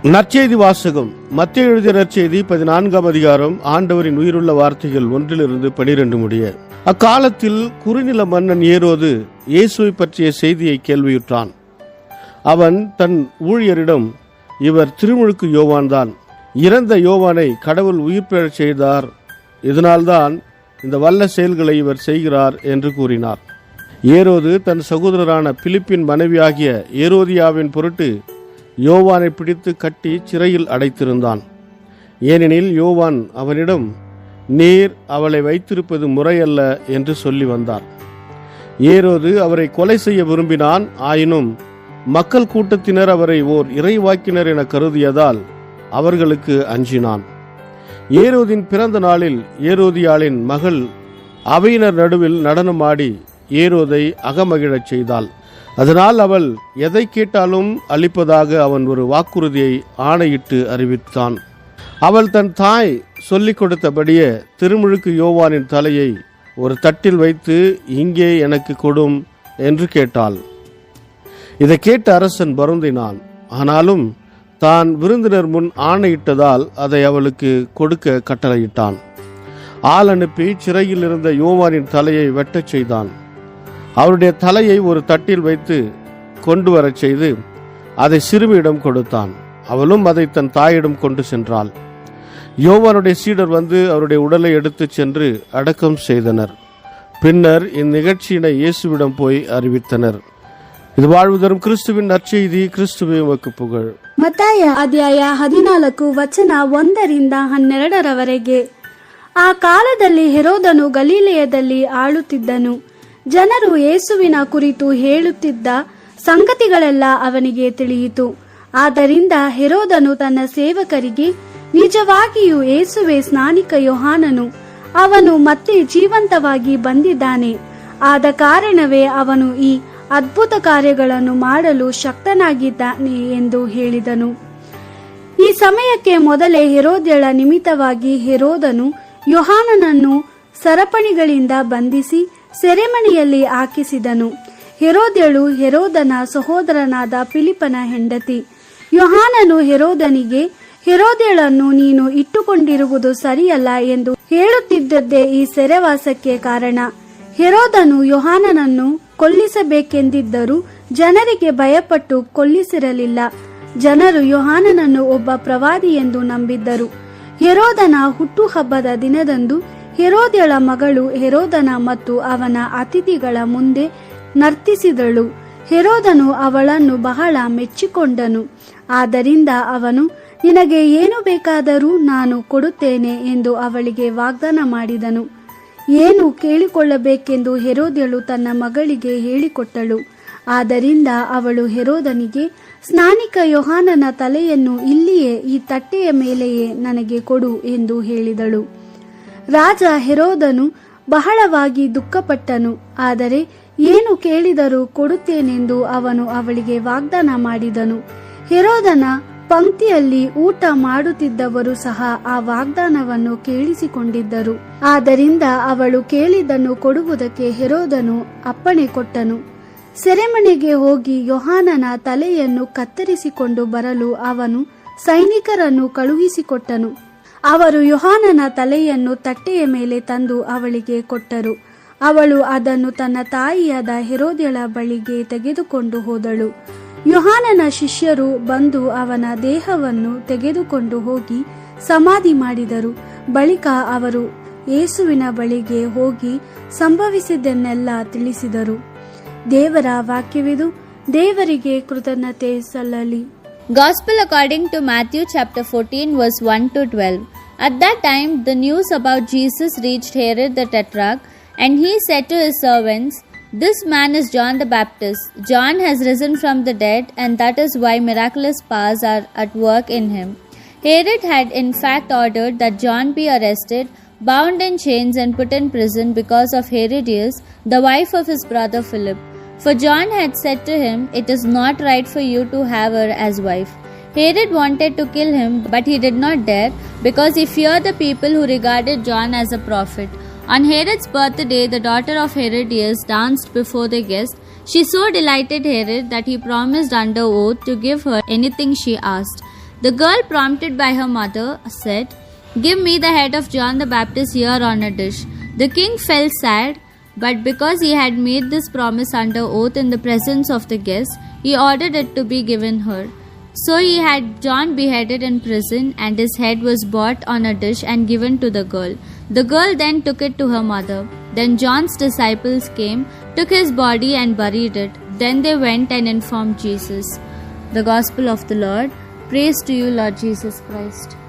நற்செய்தி வாசகம். மத்தேயு எழுதிய நற்செய்தி 14ஆம் அதிகாரம். ஆண்டவரின் உயிருள்ள வார்த்தைகள் 1-12 முடிய. அக்காலத்தில் குறுநில மன்னன் ஏரோது இயேசுவை பற்றிய செய்தியை கேள்வியுற்றான். அவன் தன் ஊழியரிடம், இவர் திருமுழுக்கு யோவான்தான். இறந்த யோவானை கடவுள் உயிர் பெறச் செய்தார். இதனால்தான் இந்த வல்ல செயல்களை இவர் செய்கிறார் என்று கூறினார். ஏரோது தன் சகோதரரான பிலிப்பின் மனைவியாகிய ஏரோதியாவின் பொருட்டு யோவானை பிடித்து கட்டி சிறையில் அடைத்திருந்தான். ஏனெனில் யோவான் அவனிடம், நீர் அவளை வைத்திருப்பது முறையல்ல என்று சொல்லி வந்தார். ஏரோது அவரை கொலை செய்ய விரும்பினான். ஆயினும் மக்கள் கூட்டத்தினர் அவரை ஓர் இறைவாக்கினர் என கருதியதால் அவர்களுக்கு அஞ்சினான். ஏரோதின் பிறந்த நாளில் ஏரோதியாளின் மகள் அவையினர் நடுவில் நடனமாடி ஏரோதை அகமகிழச் செய்தாள். அதனால் அவள் எதை கேட்டாலும் அளிப்பதாக அவன் ஒரு வாக்குறுதியை ஆணையிட்டு அறிவித்தான். அவள் தன் தாய் சொல்லிக் கொடுத்தபடியே திருமுழுக்கு யோவானின் தலையை ஒரு தட்டில் வைத்து, இங்கே எனக்கு கொடும் என்று கேட்டாள். இதை கேட்ட அரசன் வருந்தினான். ஆனாலும் தான் விருந்தினர் முன் ஆணையிட்டதால் அதை அவளுக்கு கொடுக்க கட்டளையிட்டான். ஆள் அனுப்பி சிறையில் இருந்த யோவானின் தலையை வெட்டச் செய்தான். அவருடைய தலையை ஒரு தட்டில் வைத்து கொண்டு வரச் செய்து அதை சிறுமியிடம் கொடுத்தான். அவளும் அதை தன் தாயிடம் கொண்டு சென்றாள். யோவானுடைய சீடர் வந்து அவருடைய உடலை எடுத்துச் சென்று அடக்கம் செய்தனர். பின்னர் இந்நிகழ்ச்சியினை இயேசுவிடம் போய் அறிவித்தனர். இது வாழ்வு தரும் கிறிஸ்துவின் நற்செய்தி. கிறிஸ்துவே உமக்கு புகழ். ಮತ್ತಾಯ ಅಧ್ಯಾಯ 14 ವಚನ 1-12. ಆ ಕಾಲದಲ್ಲಿ ಹೆರೋದನು ಗಲಿಲಾಯದಲ್ಲಿ ಆಳುತ್ತಿದ್ದನು. ಜನರು ಯೇಸುವಿನ ಕುರಿತು ಹೇಳುತ್ತಿದ್ದ ಸಂಗತಿಗಳೆಲ್ಲ ಅವನಿಗೆ ತಿಳಿಯಿತು. ಆದ್ದರಿಂದ ಹೆರೋದನು ತನ್ನ ಸೇವಕರಿಗೆ, ನಿಜವಾಗಿಯೂ ಯೇಸುವೇ ಸ್ನಾನಿಕ ಯೋಹಾನನು, ಅವನು ಮತ್ತೆ ಜೀವಂತವಾಗಿ ಬಂದಿದ್ದಾನೆ. ಆದ ಕಾರಣವೇ ಅವನು ಈ ಅದ್ಭುತ ಕಾರ್ಯಗಳನ್ನು ಮಾಡಲು ಶಕ್ತನಾಗಿದ್ದಾನೆ ಎಂದು ಹೇಳಿದನು. ಈ ಸಮಯಕ್ಕೆ ಮೊದಲೇ ಹೆರೋದ್ಯಳ ನಿಮಿತ್ತವಾಗಿ ಹೆರೋದನು ಯೋಹಾನನನ್ನು ಸರಪಣಿಗಳಿಂದ ಬಂಧಿಸಿ ಸೆರೆಮನೆಯಲ್ಲಿ ಹಾಕಿಸಿದನು. ಹೆರೋದ್ಯಳು ಹೆರೋದನ ಸಹೋದರನಾದ ಫಿಲಿಪ್ಪನ ಹೆಂಡತಿ. ಯೋಹಾನನು ಹೆರೋದನಿಗೆ, ಹೆರೋದ್ಯಳನ್ನು ನೀನು ಇಟ್ಟುಕೊಂಡಿರುವುದು ಸರಿಯಲ್ಲ ಎಂದು ಹೇಳುತ್ತಿದ್ದದ್ದೇ ಈ ಸೆರೆವಾಸಕ್ಕೆ ಕಾರಣ. ಹೆರೋದನು ಯೋಹಾನನನ್ನು ಕೊಲ್ಲಿಸಬೇಕೆಂದಿದ್ದರೂ ಜನರಿಗೆ ಭಯಪಟ್ಟು ಕೊಲ್ಲಿಸಿರಲಿಲ್ಲ. ಜನರು ಯೋಹಾನನನ್ನು ಒಬ್ಬ ಪ್ರವಾದಿ ಎಂದು ನಂಬಿದ್ದರು. ಹೆರೋದನ ಹುಟ್ಟುಹಬ್ಬದ ದಿನದಂದು ಹೆರೋದ್ಯಳ ಮಗಳು ಹೆರೋದನ ಮತ್ತು ಅವನ ಅತಿಥಿಗಳ ಮುಂದೆ ನರ್ತಿಸಿದಳು. ಹೆರೋದನು ಅವಳನ್ನು ಬಹಳ ಮೆಚ್ಚಿಕೊಂಡನು. ಆದ್ದರಿಂದ ಅವನು, ನಿನಗೆ ಏನು ಬೇಕಾದರೂ ನಾನು ಕೊಡುತ್ತೇನೆ ಎಂದು ಅವಳಿಗೆ ವಾಗ್ದಾನ ಮಾಡಿದನು. ಏನು ಕೇಳಿಕೊಳ್ಳಬೇಕೆಂದು ಹೆರೋದ್ಯಳು ತನ್ನ ಮಗಳಿಗೆ ಹೇಳಿಕೊಟ್ಟಳು. ಆದ್ದರಿಂದ ಅವಳು ಹೆರೋದನಿಗೆ, ಸ್ನಾನಿಕ ಯೋಹಾನನ ತಲೆಯನ್ನು ಇಲ್ಲಿಯೇ ಈ ತಟ್ಟೆಯ ಮೇಲೆಯೇ ನನಗೆ ಕೊಡು ಎಂದು ಹೇಳಿದಳು. ರಾಜ ಹೆರೋದನು ಬಹಳವಾಗಿ ದುಃಖಪಟ್ಟನು. ಆದರೆ ಏನು ಕೇಳಿದರೂ ಕೊಡುತ್ತೇನೆಂದು ಅವನು ಅವಳಿಗೆ ವಾಗ್ದಾನ ಮಾಡಿದನು. ಹೆರೋದನ ಪಂಕ್ತಿಯಲ್ಲಿ ಊಟ ಮಾಡುತ್ತಿದ್ದವರು ಸಹ ಆ ವಾಗ್ದಾನವನ್ನು ಕೇಳಿಸಿಕೊಂಡಿದ್ದರು. ಆದ್ದರಿಂದ ಅವಳು ಕೇಳಿದ್ದನ್ನು ಕೊಡುವುದಕ್ಕೆ ಹೆರೋದನು ಅಪ್ಪಣೆ ಕೊಟ್ಟನು. ಸೆರೆಮನೆಗೆ ಹೋಗಿ ಯೋಹಾನನ ತಲೆಯನ್ನು ಕತ್ತರಿಸಿಕೊಂಡು ಬರಲು ಅವನು ಸೈನಿಕರನ್ನು ಕಳುಹಿಸಿಕೊಟ್ಟನು. ಅವರು ಯೋಹಾನನ ತಲೆಯನ್ನು ತಟ್ಟೆಯ ಮೇಲೆ ತಂದು ಅವಳಿಗೆ ಕೊಟ್ಟರು. ಅವಳು ಅದನ್ನು ತನ್ನ ತಾಯಿಯಾದ ಹೆರೋದ್ಯಳ ಬಳಿಗೆ ತೆಗೆದುಕೊಂಡು ಹೋದಳು. ಯೋಹಾನನ ಶಿಷ್ಯರು ಬಂದು ಅವನ ದೇಹವನ್ನು ತೆಗೆದುಕೊಂಡು ಹೋಗಿ ಸಮಾಧಿ ಮಾಡಿದರು. ಬಳಿಕ ಅವರು ಯೇಸುವಿನ ಬಳಿಗೆ ಹೋಗಿ ಸಂಭವಿಸಿದ್ದನ್ನೆಲ್ಲ ತಿಳಿಸಿದರು. ದೇವರ ವಾಕ್ಯವಿದು. ದೇವರಿಗೆ ಕೃತಜ್ಞತೆ ಸಲ್ಲಲಿ. Gospel according to Matthew chapter 14 verse 1-12. At that time the news about Jesus reached Herod the Tetrarch, and he said to his servants, "This man is John the Baptist. John has risen from the dead, and that is why miraculous powers are at work in him." Herod had in fact ordered that John be arrested, bound in chains and put in prison because of Herodias, the wife of his brother Philip. For John had said to him, "It is not right for you to have her as wife." Herod wanted to kill him, but he did not dare, because he feared the people who regarded John as a prophet. On Herod's birthday, the daughter of Herodias danced before the guests. She so delighted Herod that he promised under oath to give her anything she asked. The girl, prompted by her mother, said, "Give me the head of John the Baptist here on a dish." The king felt sad, but because he had made this promise under oath in the presence of the guests, he ordered it to be given her. So he had John beheaded in prison, and his head was brought on a dish and given to the girl. The girl then took it to her mother. Then John's disciples came, took his body and buried it. Then they went and informed Jesus. The Gospel of the Lord. Praise to you, Lord Jesus Christ.